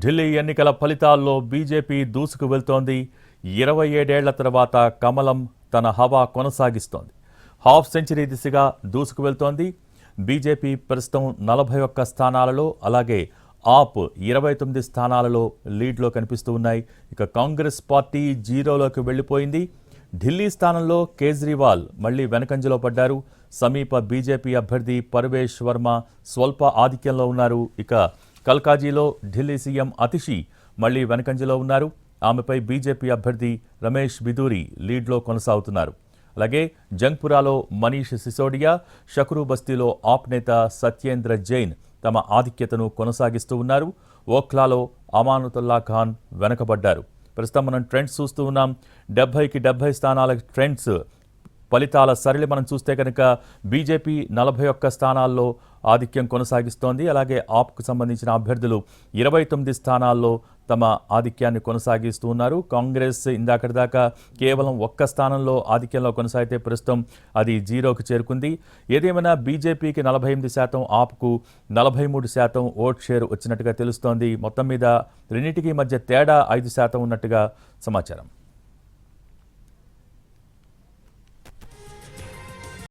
ఢిల్లీ ఎన్నికల ఫలితాల్లో బీజేపీ దూసుకు వెళ్తోంది. 27 ఏళ్ల తర్వాత కమలం తన హవా కొనసాగిస్తోంది. హాఫ్ సెంచరీ దిశగా దూసుకు వెళ్తోంది. బీజేపీ ప్రస్తుతం 41 స్థానాలలో, అలాగే ఆప్ 29 స్థానాలలో లీడ్లో కనిపిస్తూ ఉన్నాయి. ఇక కాంగ్రెస్ పార్టీ జీరోలోకి వెళ్లిపోయింది. ఢిల్లీ స్థానంలో కేజ్రీవాల్ మళ్లీ వెనకంజలో పడ్డారు. సమీప బీజేపీ అభ్యర్థి పర్వేష్ వర్మ స్వల్ప ఆధిక్యంలో ఉన్నారు. ఇక కల్కాజీలో ఢిల్లీ సీఎం అతిషి మళ్లీ వెనకంజలో ఉన్నారు. ఆమెపై బీజేపీ అభ్యర్థి రమేష్ బిదూరి లీడ్లో కొనసాగుతున్నారు. అలాగే జంగ్పురాలో మనీష్ సిసోడియా, షక్రూ బస్తీలో ఆప్ నేత సత్యేంద్ర జైన్ తమ ఆధిక్యతను కొనసాగిస్తూ ఉన్నారు. ఓఖ్లాలో అమానుతుల్లా ఖాన్ వెనకబడ్డారు. ప్రస్తుతం మనం ట్రెండ్స్ చూస్తూ ఉన్నాం. 70కి 70 స్థానాల ట్రెండ్స్ ఫలితాల సరళి మనం చూస్తే కనుక బీజేపీ 41 స్థానాల్లో ఆధిక్యం కొనసాగిస్తోంది. అలాగే ఆప్కు సంబంధించిన అభ్యర్థులు 29 స్థానాల్లో తమ ఆధిక్యాన్ని కొనసాగిస్తూ ఉన్నారు. కాంగ్రెస్ ఇందాకటిదాకా కేవలం 1 స్థానంలో ఆధిక్యంలో కొనసాగితే ప్రస్తుతం అది జీరోకు చేరుకుంది. ఏదేమైనా బీజేపీకి 48%, ఆప్కు 43% ఓట్ షేర్ వచ్చినట్టుగా తెలుస్తోంది. మొత్తం మీద రెండింటికి మధ్య తేడా 5% ఉన్నట్టుగా సమాచారం.